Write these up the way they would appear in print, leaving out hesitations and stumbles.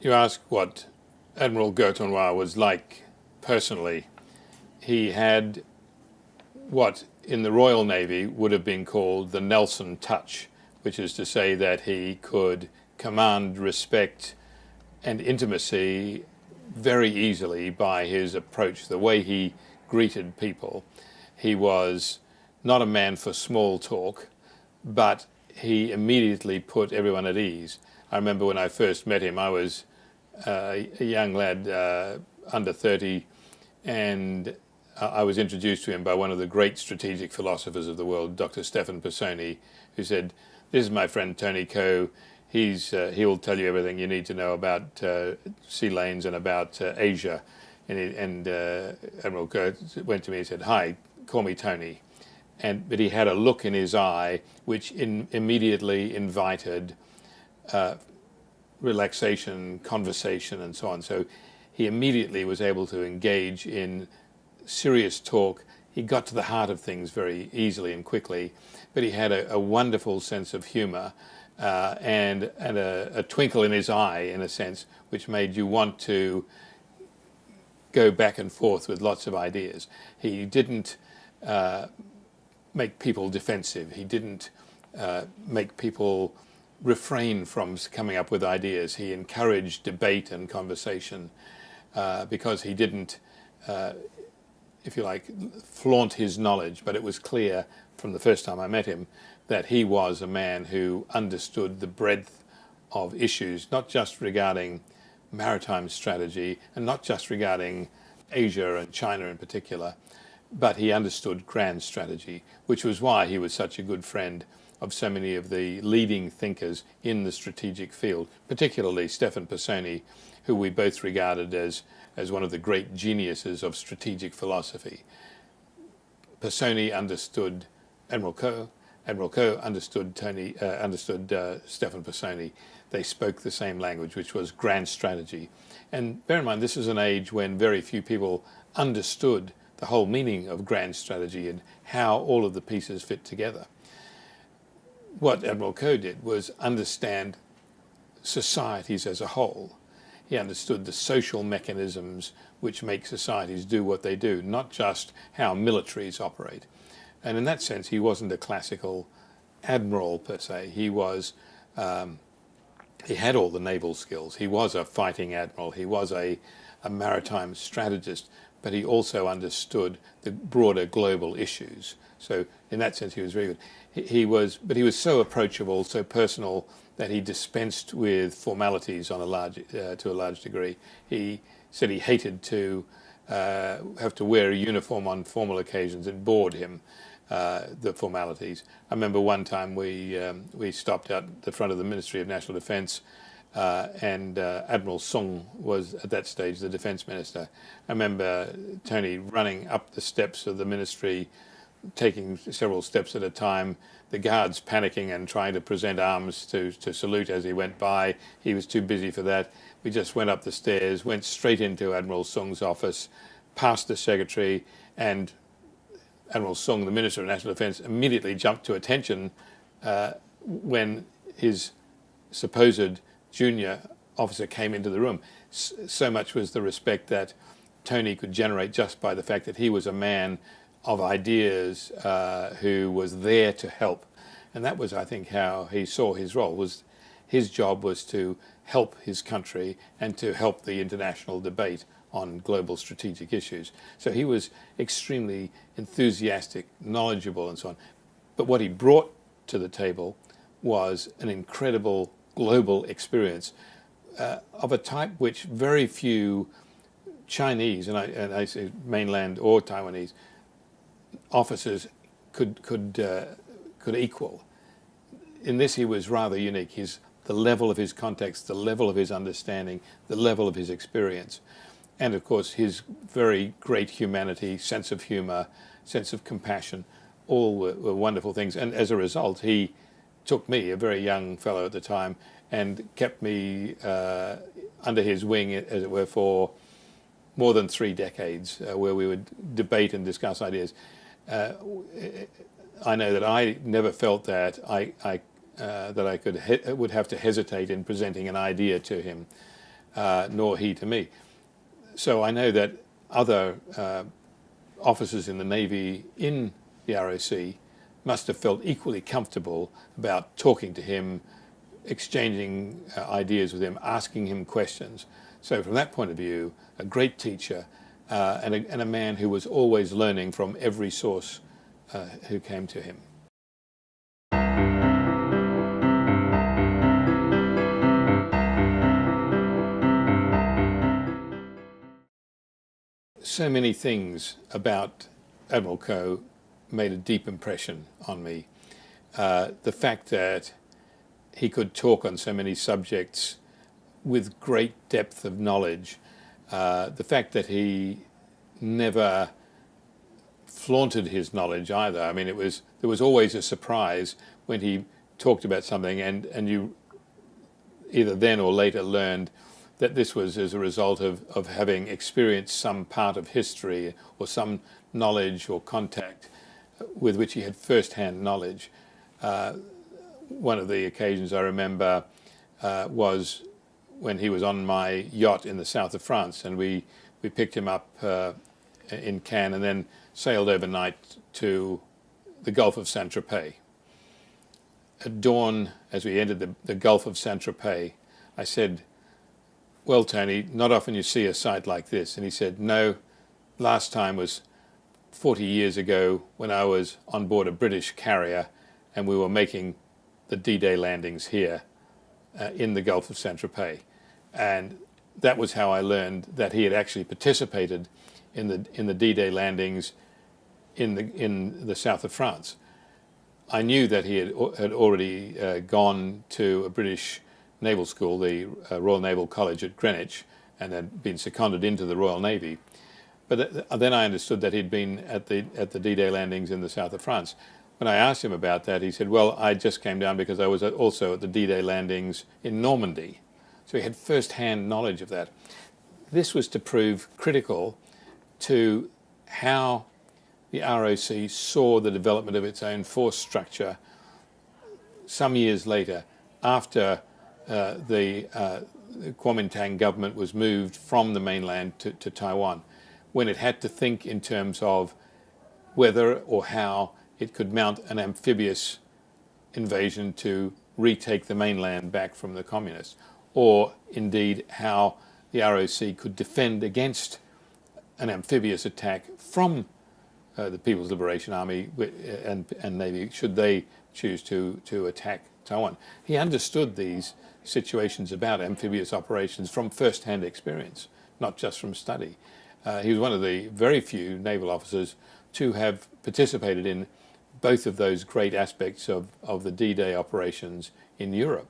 you ask what Admiral葛敦华was like personally, he had what in the Royal Navy would have been called the Nelson touch, which is to say that he could command respect and intimacy very easily by his approach, the way he greeted people. He was not a man for small talk, but he immediately put everyone at ease. I remember when I first met him, I was a young lad, under 30, and I was introduced to him by one of the great strategic philosophers of the world, Dr. Stephen Pisoni, who said, "This is my friend Tony Ko. He'll tell you everything you need to know about sea lanes and about Asia." And Admiral Ko went to me and said, "Hi, call me Tony." But he had a look in his eye which immediately invited relaxation, conversation, and so on. So he immediately was able to engage in serious talk. He got to the heart of things very easily and quickly, but he had a wonderful sense of humor and a twinkle in his eye, in a sense, which made you want to go back and forth with lots of ideas. He didn't make people defensive. He didn't make people refrain from coming up with ideas. He encouraged debate and conversation because he didn't, if you like, flaunt his knowledge. But it was clear from the first time I met him that he was a man who understood the breadth of issues, not just regarding maritime strategy and not just regarding Asia and China in particular, but he understood grand strategy, which was why he was such a good friend of so many of the leading thinkers in the strategic field, particularly Stephen Pisoni, who we both regarded as one of the great geniuses of strategic philosophy. Pisoni understood Admiral Ko. Admiral Ko understood Stephen Pisoni. They spoke the same language, which was grand strategy. And bear in mind, this is an age when very few people understood the whole meaning of grand strategy and how all of the pieces fit together. What Admiral Ko did was understand societies as a whole. He understood the social mechanisms which make societies do what they do, not just how militaries operate. And in that sense, he wasn't a classical admiral per se. He was, he had all the naval skills. He was a fighting admiral. He was a maritime strategist, but he also understood the broader global issues. So in that sense, he was very good. He was so approachable, so personal, that he dispensed with formalities on to a large degree. He said he hated to have to wear a uniform on formal occasions. It bored him, the formalities. I remember one time we stopped out the front of the Ministry of National Defense, and Admiral Sung was at that stage the defense minister. I remember Tony running up the steps of the ministry, taking several steps at a time, the guards panicking and trying to present arms to salute as he went by. He was too busy for that. We just went up the stairs, went straight into Admiral Sung's office, past the secretary, and Admiral Sung, the Minister of National Defense, immediately jumped to attention when his supposed junior officer came into the room. So much was the respect that Tony could generate just by the fact that he was a man of ideas who was there to help. And that was, I think, how he saw his role. His job was to help his country and to help the international debate on global strategic issues. So he was extremely enthusiastic, knowledgeable, and so on. But what he brought to the table was an incredible global experience of a type which very few Chinese, and I say mainland or Taiwanese, officers could equal. In this, he was rather unique. The level of his context, the level of his understanding, the level of his experience, and of course his very great humanity, sense of humor, sense of compassion, all were wonderful things. And as a result, he took me, a very young fellow at the time, and kept me under his wing, as it were, for more than 3 decades, where we would debate and discuss ideas. I know that I never felt that I would have to hesitate in presenting an idea to him. nor he to me. So I know that other officers in the Navy in the ROC must have felt equally comfortable about talking to him, exchanging ideas with him, asking him questions. So from that point of view, a great teacher and a man who was always learning from every source who came to him. So many things about Admiral Ko made a deep impression on me. The fact that he could talk on so many subjects with great depth of knowledge, the fact that he never flaunted his knowledge either. I mean, there was always a surprise when he talked about something, and you either then or later learned that this was as a result of having experienced some part of history or some knowledge or contact with which he had first-hand knowledge. One of the occasions I remember was when he was on my yacht in the south of France, and we picked him up in Cannes and then sailed overnight to the Gulf of Saint-Tropez. At dawn, as we entered the Gulf of Saint-Tropez, I said, "Well, Tony, not often you see a sight like this." And he said, "No, last time was 40 years ago when I was on board a British carrier and we were making the D-Day landings here in the Gulf of Saint-Tropez." And that was how I learned that he had actually participated in the D-Day landings in the south of France. I knew that he had already gone to a British naval school, the Royal Naval College at Greenwich, and had been seconded into the Royal Navy. But then I understood that he'd been at the D-Day landings in the south of France. When I asked him about that, he said, "Well, I just came down because I was also at the D-Day landings in Normandy." So he had first-hand knowledge of that. This was to prove critical to how the ROC saw the development of its own force structure some years later, after the Kuomintang government was moved from the mainland to Taiwan, when it had to think in terms of whether or how it could mount an amphibious invasion to retake the mainland back from the communists, or indeed how the ROC could defend against an amphibious attack from the People's Liberation Army and Navy, should they choose to attack Taiwan. He understood these situations about amphibious operations from first-hand experience, not just from study. He was one of the very few naval officers to have participated in both of those great aspects of the D-Day operations in Europe.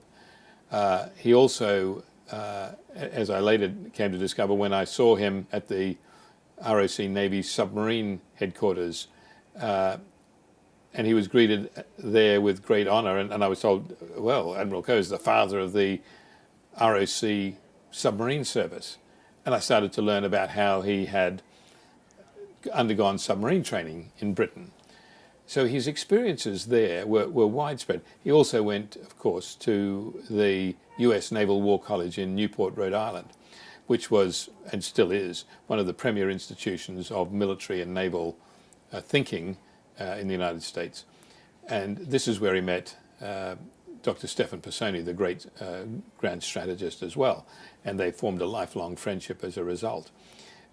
He also, as I later came to discover when I saw him at the ROC Navy submarine headquarters, and he was greeted there with great honor, and I was told, well, Admiral Ko is the father of the ROC submarine service. And I started to learn about how he had undergone submarine training in Britain. So his experiences there were widespread. He also went, of course, to the US Naval War College in Newport, Rhode Island, which was, and still is, one of the premier institutions of military and naval thinking in the United States. And this is where he met Dr. Stefan Pisoni, the great grand strategist as well, and they formed a lifelong friendship as a result.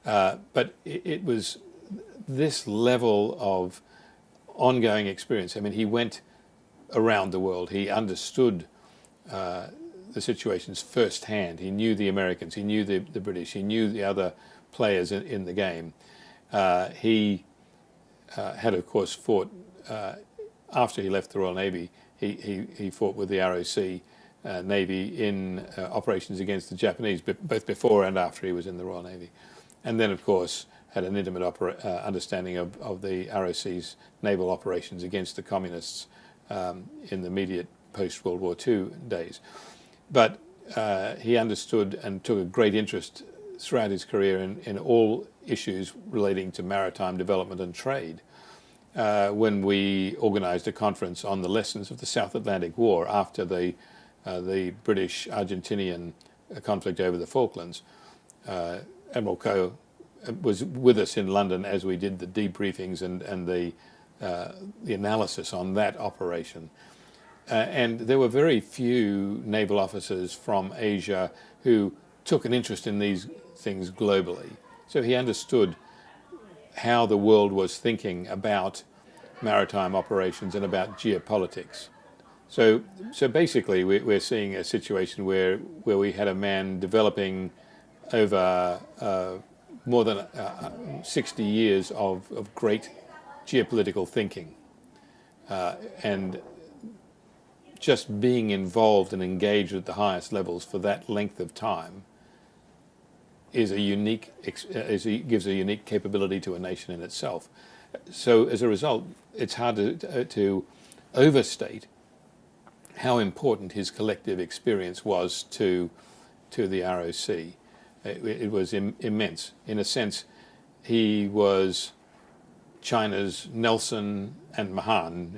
But it was this level of ongoing experience. I mean, he went around the world. He understood the situations firsthand. He knew the Americans, he knew the British, he knew the other players in the game. He had, of course, fought, after he left the Royal Navy, he fought with the ROC Navy in operations against the Japanese, both before and after he was in the Royal Navy. And then, of course, had an intimate understanding of the ROC's naval operations against the communists in the immediate post-World War II days. But he understood and took a great interest throughout his career in all issues relating to maritime development and trade. When we organized a conference on the lessons of the South Atlantic War after the British-Argentinian conflict over the Falklands, Admiral Ko was with us in London as we did the debriefings and the analysis on that operation. And there were very few naval officers from Asia who took an interest in these things globally. So he understood how the world was thinking about maritime operations and about geopolitics. So basically we're seeing a situation where we had a man developing over more than 60 years of great geopolitical thinking. And just being involved and engaged at the highest levels for that length of time is gives a unique capability to a nation in itself. So as a result, it's hard to overstate how important his collective experience was to the ROC. It was immense. In a sense, he was China's Nelson and Mahan,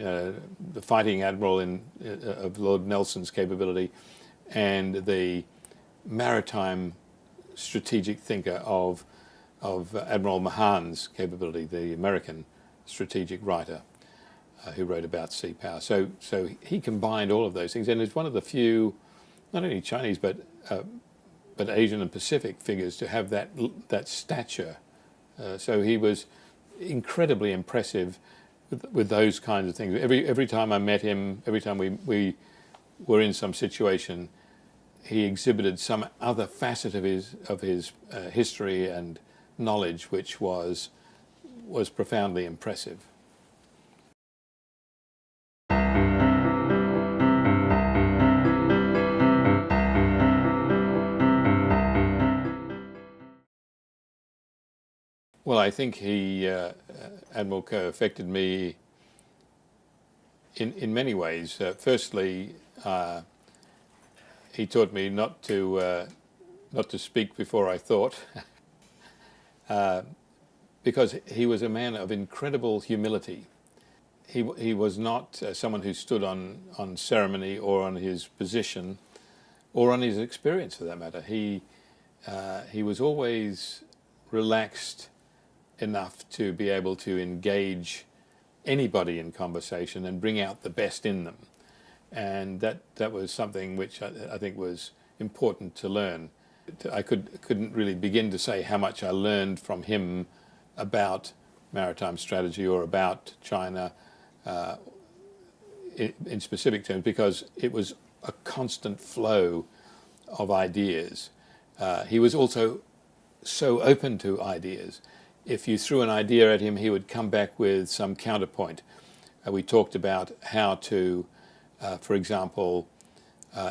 the fighting admiral of Lord Nelson's capability, and the maritime strategic thinker of Admiral Mahan's capability, the American strategic writer who wrote about sea power. So he combined all of those things, and is one of the few, not only Chinese but Asian and Pacific figures to have that stature. So he was incredibly impressive with those kinds of things. Every time I met him, every time we were in some situation, he exhibited some other facet of his history and knowledge, which was profoundly impressive. Well, I think Admiral Ko affected me in many ways. Firstly, he taught me not to speak before I thought, because he was a man of incredible humility. He was not someone who stood on ceremony or on his position or on his experience, for that matter. He was always relaxed enough to be able to engage anybody in conversation and bring out the best in them. And that was something which I think was important to learn. I couldn't really begin to say how much I learned from him about maritime strategy or about China in specific terms, because it was a constant flow of ideas. He was also so open to ideas. If you threw an idea at him, he would come back with some counterpoint. We talked about how to, for example,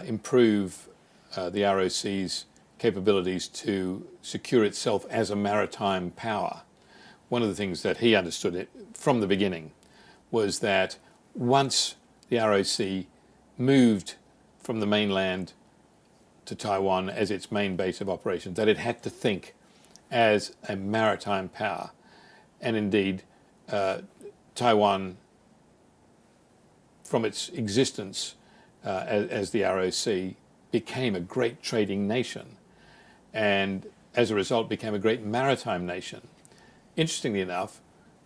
improve the ROC's capabilities to secure itself as a maritime power. One of the things that he understood from the beginning was that once the ROC moved from the mainland to Taiwan as its main base of operations, that it had to think as a maritime power. And indeed, Taiwan, from its existence as the ROC, became a great trading nation, and as a result became a great maritime nation. Interestingly enough,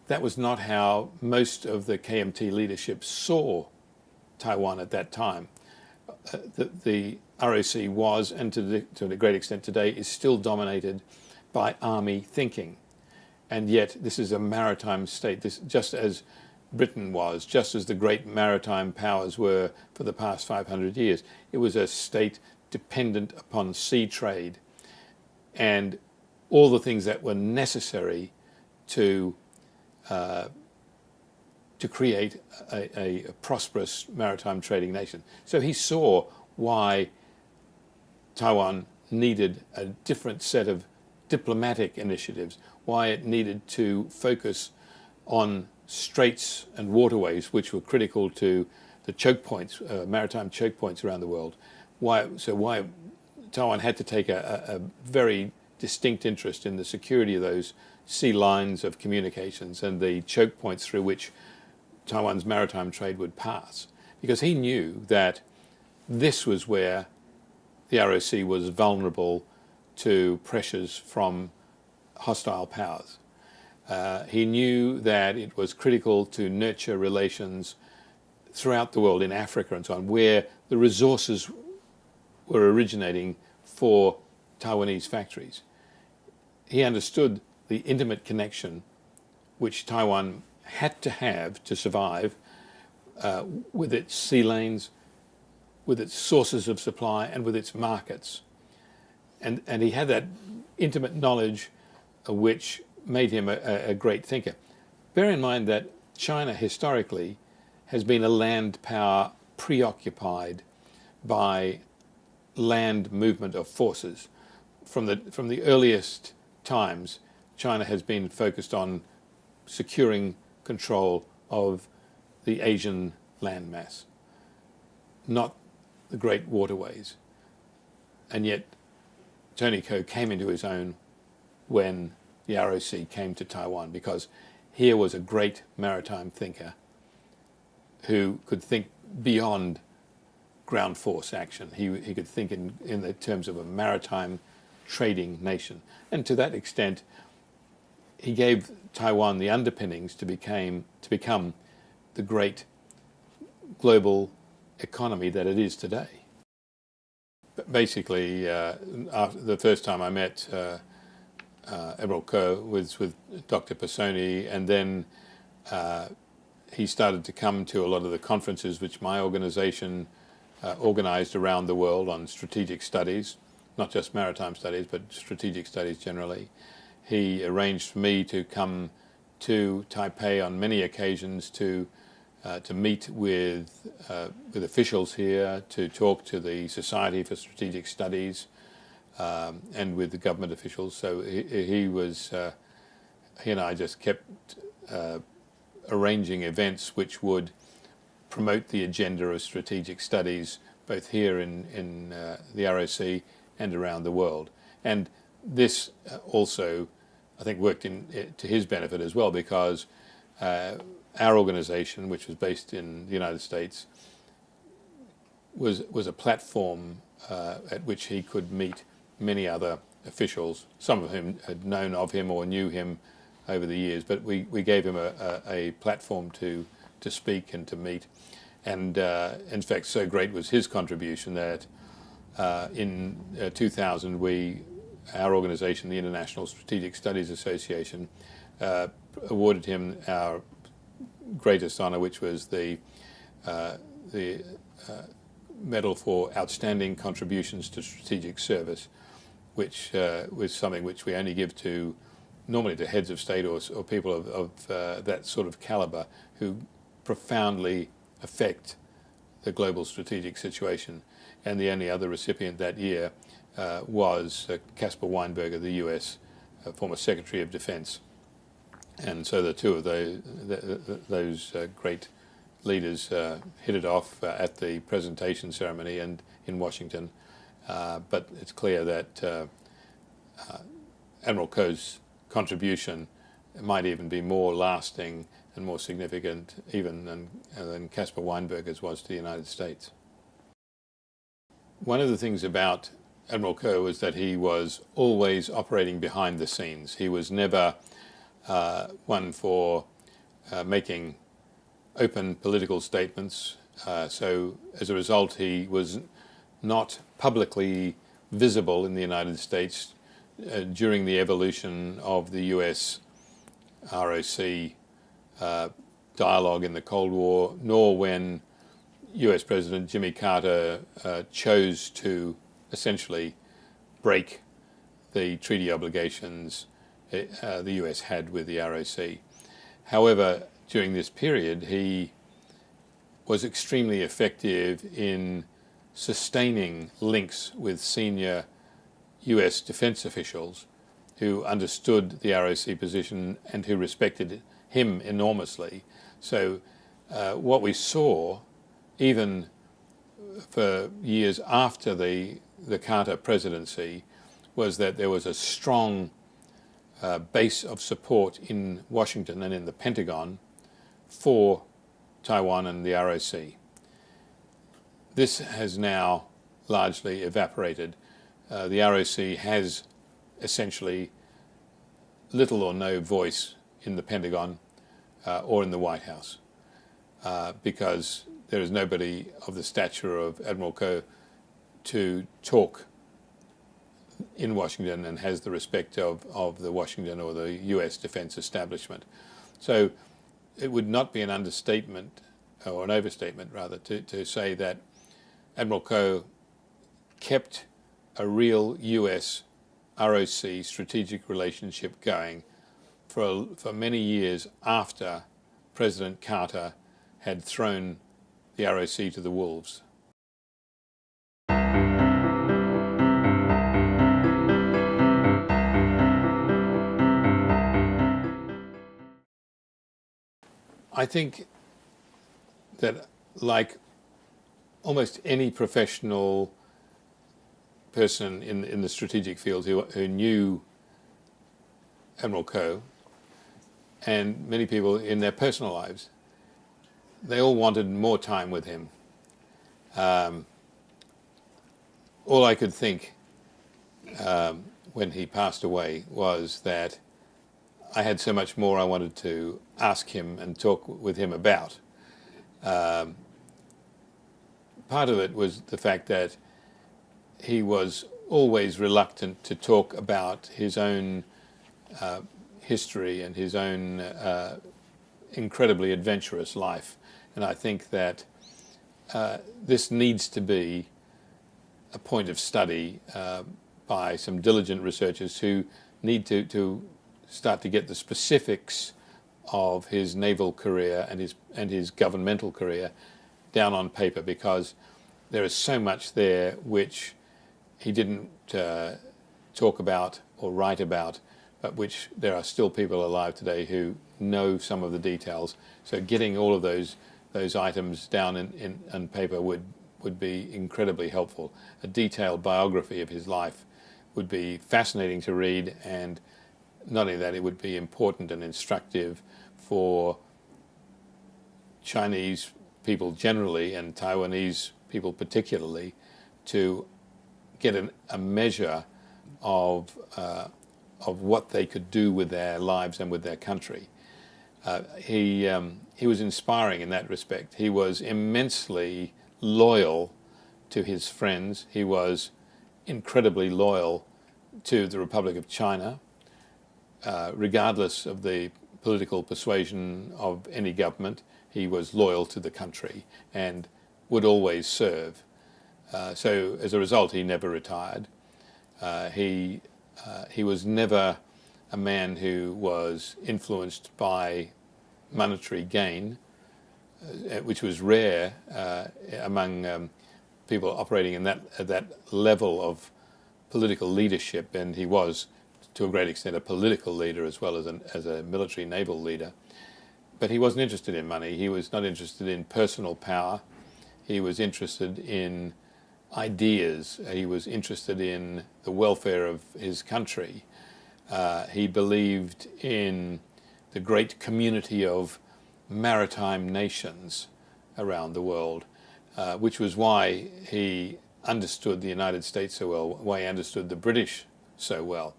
that was not how most of the KMT leadership saw Taiwan at that time. The ROC was, and to a great extent today, is still dominated by army thinking. And yet this is a maritime state, just as Britain was, just as the great maritime powers were for the past 500 years. It was a state dependent upon sea trade and all the things that were necessary to create a prosperous maritime trading nation. So he saw why Taiwan needed a different set of diplomatic initiatives, why it needed to focus on straits and waterways, which were critical to the choke points, maritime choke points around the world. Why Taiwan had to take a very distinct interest in the security of those sea lines of communications and the choke points through which Taiwan's maritime trade would pass. Because he knew that this was where the ROC was vulnerable to pressures from hostile powers. He knew that it was critical to nurture relations throughout the world, in Africa and so on, where the resources were originating for Taiwanese factories. He understood the intimate connection which Taiwan had to have to survive with its sea lanes, with its sources of supply, and with its markets. And he had that intimate knowledge which made him a great thinker. Bear in mind that China historically has been a land power preoccupied by land movement of forces. From the earliest times, China has been focused on securing control of the Asian landmass, not the great waterways. And yet Tony Ko came into his own when the ROC came to Taiwan, because here was a great maritime thinker who could think beyond ground force action. He could think in the terms of a maritime trading nation. And to that extent, he gave Taiwan the underpinnings to become the great global economy that it is today. But basically, the first time I met Admiral Ko was with Dr. Pisoni, and then he started to come to a lot of the conferences which my organization organized around the world on strategic studies, not just maritime studies, but strategic studies generally. He arranged for me to come to Taipei on many occasions to meet with officials here, to talk to the Society for Strategic Studies, and with the government officials. So he and I just kept arranging events which would promote the agenda of strategic studies, both here in the ROC and around the world. And this also, I think, worked to his benefit as well, because our organization, which was based in the United States, was a platform at which he could meet many other officials, some of whom had known of him or knew him over the years, but we gave him a platform to speak and to meet. And in fact, so great was his contribution that in 2000, our organization, the International Strategic Studies Association, awarded him our greatest honor, which was the Medal for Outstanding Contributions to Strategic Service, which was something which we only give normally to heads of state or people of that sort of caliber who profoundly affect the global strategic situation. And the only other recipient that year was Caspar Weinberger, the U.S. Former Secretary of Defense. And so the two of those great leaders hit it off at the presentation ceremony and in Washington. But it's clear that Admiral Ko's contribution might even be more lasting and more significant even than Caspar Weinberger's was to the United States. One of the things about Admiral Ko was that he was always operating behind the scenes. He was never one for making open political statements. So as a result, he was not publicly visible in the United States during the evolution of the US ROC dialogue in the Cold War, nor when US President Jimmy Carter chose to essentially break the treaty obligations the US had with the ROC. However, during this period, he was extremely effective in sustaining links with senior US defense officials who understood the ROC position and who respected him enormously. So what we saw, even for years after the Carter presidency, was that there was a strong base of support in Washington and in the Pentagon for Taiwan and the ROC. This has now largely evaporated. The ROC has essentially little or no voice in the Pentagon or in the White House because there is nobody of the stature of Admiral Ko to talk in Washington and has the respect of the Washington or the U.S. defense establishment. So it would not be an understatement, or an overstatement rather, to say that Admiral Ko kept a real U.S. ROC strategic relationship going for many years after President Carter had thrown the ROC to the wolves. I think that, like almost any professional person in the strategic field who knew Admiral Ko, and many people in their personal lives, they all wanted more time with him. All I could think when he passed away was that I had so much more I wanted to ask him and talk with him about. Part of it was the fact that he was always reluctant to talk about his own history and his own incredibly adventurous life. And I think that this needs to be a point of study by some diligent researchers who need to start to get the specifics of his naval career and his governmental career down on paper, because there is so much there which he didn't talk about or write about, but which there are still people alive today who know some of the details. So getting all of those items down in paper would be incredibly helpful. A detailed biography of his life would be fascinating to read, and not only that, it would be important and instructive for Chinese people generally and Taiwanese people particularly to get a measure of what they could do with their lives and with their country. He was inspiring in that respect. He was immensely loyal to his friends. He was incredibly loyal to the Republic of China, regardless of the political persuasion of any government. He was loyal to the country and would always serve. So as a result, he never retired. He was never a man who was influenced by monetary gain, which was rare among people operating at that level of political leadership, and he was, to a great extent, a political leader as well as a military naval leader. But he wasn't interested in money. He was not interested in personal power. He was interested in ideas. He was interested in the welfare of his country. He believed in the great community of maritime nations around the world, which was why he understood the United States so well, why he understood the British so well.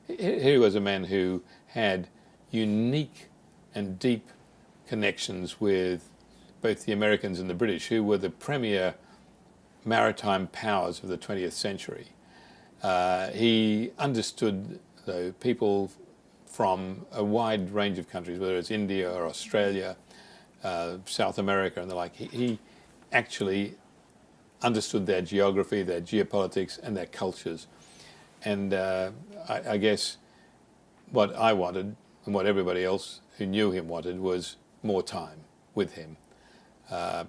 He was a man who had unique and deep connections with both the Americans and the British, who were the premier maritime powers of the 20th century. He understood, though, people from a wide range of countries, whether it's India or Australia, South America and the like. He actually understood their geography, their geopolitics, and their cultures. And I guess what I wanted, and what everybody else who knew him wanted, was more time with him,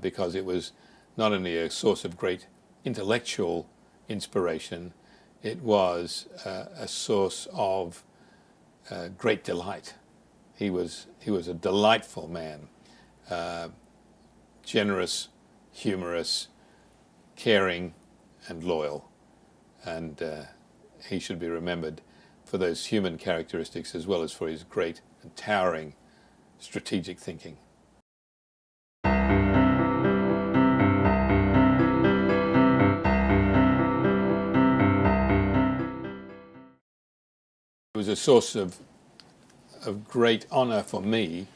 because it was not only a source of great intellectual inspiration, it was a source of great delight. He was a delightful man, generous, humorous, caring, and loyal. And he should be remembered for those human characteristics as well as for his great and towering strategic thinking. It was a source of great honor for me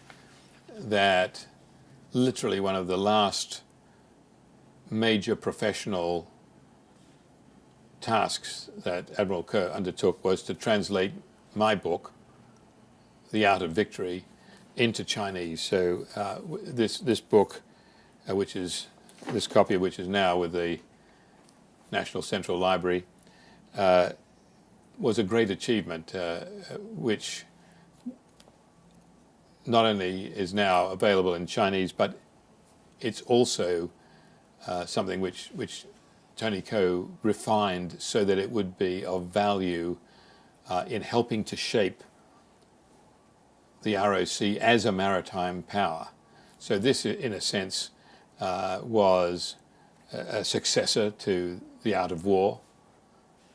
that literally one of the last major professional tasks that Admiral Ko undertook was to translate my book, The Art of Victory, into Chinese. So this book, this copy of which is now with the National Central Library, was a great achievement, which not only is now available in Chinese, but it's also something which Tony Ko refined so that it would be of value in helping to shape the ROC as a maritime power. So this, in a sense, was a successor to The Art of War,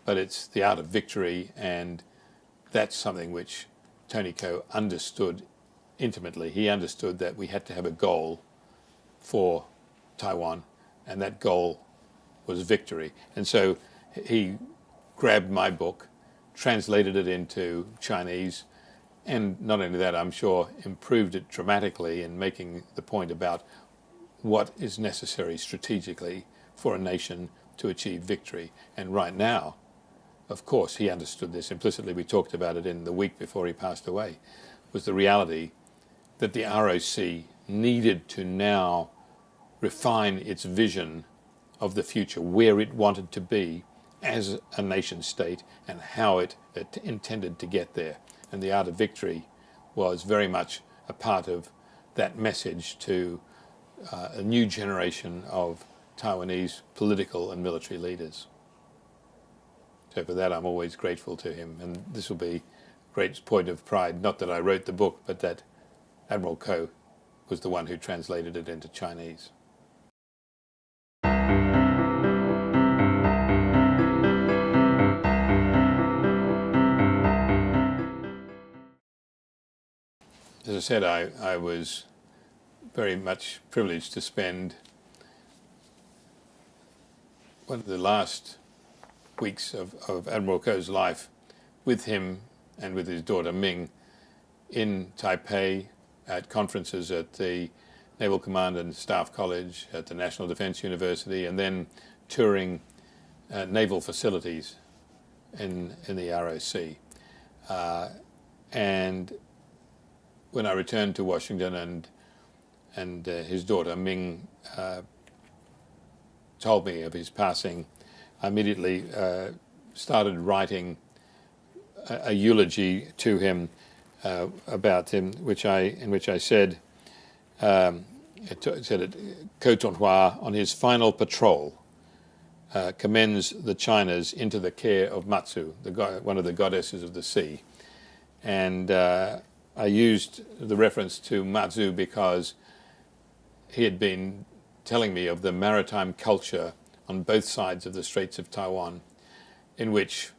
but it's The Art of Victory, and that's something which Tony Ko understood intimately. He understood that we had to have a goal for Taiwan, and that goal was victory. And so he grabbed my book, translated it into Chinese, and not only that, I'm sure improved it dramatically in making the point about what is necessary strategically for a nation to achieve victory. And right now, of course, he understood this implicitly. We talked about it in the week before he passed away, was the reality that the ROC needed to now refine its vision of the future, where it wanted to be as a nation state and how it intended to get there. And The Art of Victory was very much a part of that message to a new generation of Taiwanese political and military leaders. So for that, I'm always grateful to him. And this will be a great point of pride, not that I wrote the book, but that Admiral Ko was the one who translated it into Chinese. As I said, I was very much privileged to spend one of the last weeks of Admiral Ko's life with him and with his daughter Ming in Taipei at conferences at the Naval Command and Staff College, at the National Defense University, and then touring naval facilities in the ROC. And when I returned to Washington and his daughter Ming told me of his passing, I immediately started writing a eulogy to him about him, in which I said, Ko Tonghua on his final patrol commends the Chinas into the care of Matsu, one of the goddesses of the sea. And I used the reference to Matsu because he had been telling me of the maritime culture on both sides of the Straits of Taiwan, in which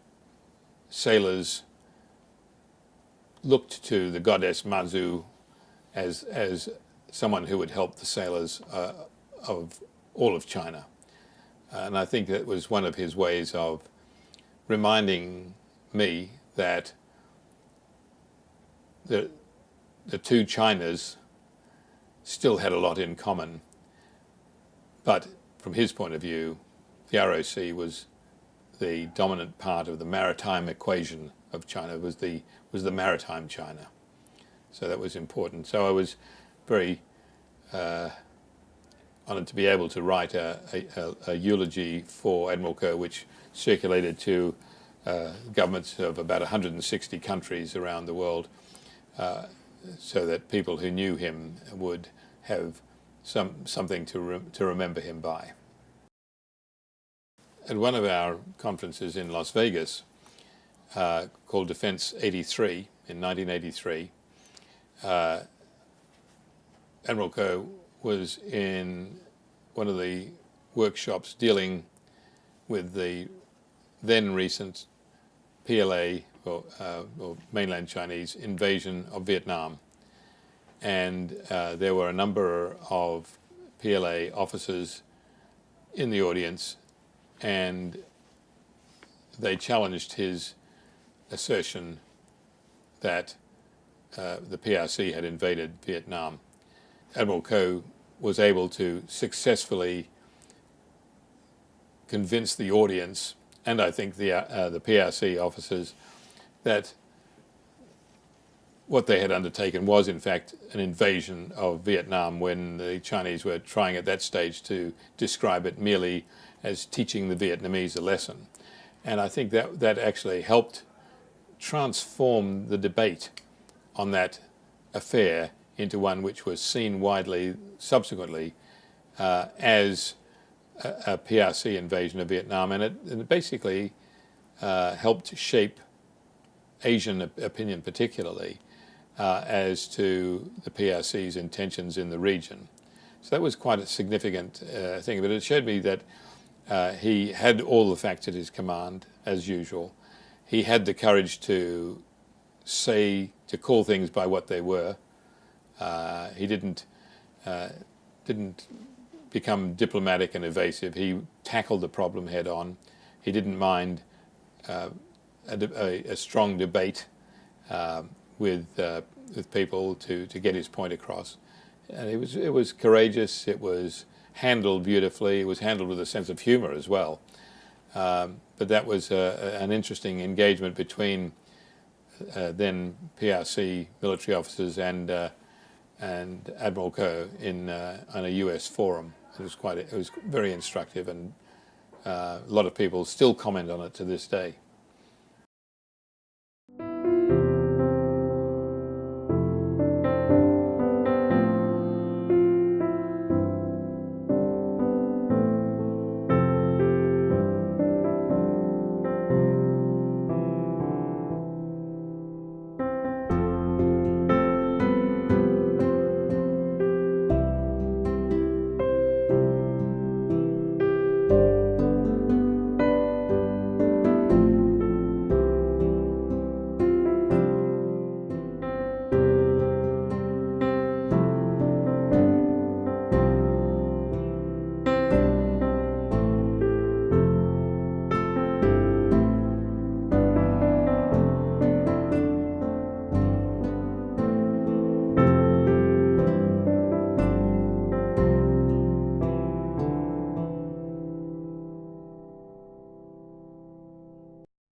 sailors looked to the goddess Matsu as someone who would help the sailors of all of China. And I think that was one of his ways of reminding me that the two Chinas still had a lot in common, but from his point of view, the ROC was the dominant part of the maritime equation of China, was the maritime China. So that was important. So I was very honored to be able to write a eulogy for Admiral Ko, which circulated to governments of about 160 countries around the world, so that people who knew him would have something to remember him by. At one of our conferences in Las Vegas, called Defense 83 in 1983, Admiral Ko was in one of the workshops dealing with the then recent PLA, or mainland Chinese, invasion of Vietnam. And there were a number of PLA officers in the audience, and they challenged his assertion that the PRC had invaded Vietnam. Admiral Ko was able to successfully convince the audience, and I think the PRC officers, that what they had undertaken was in fact an invasion of Vietnam, when the Chinese were trying at that stage to describe it merely as teaching the Vietnamese a lesson. And I think that actually helped transform the debate on that affair into one which was seen widely subsequently as a PRC invasion of Vietnam, and it basically helped shape Asian opinion particularly as to the PRC's intentions in the region. So that was quite a significant thing, but it showed me that he had all the facts at his command, as usual. He had the courage to call things by what they were. He didn't become diplomatic and evasive. He tackled the problem head on. He didn't mind a strong debate with people to get his point across. And it was courageous. It was handled beautifully. It was handled with a sense of humor as well. But that was an interesting engagement between then PRC military officers and Admiral Ko on a U.S. forum. It was very instructive, and a lot of people still comment on it to this day.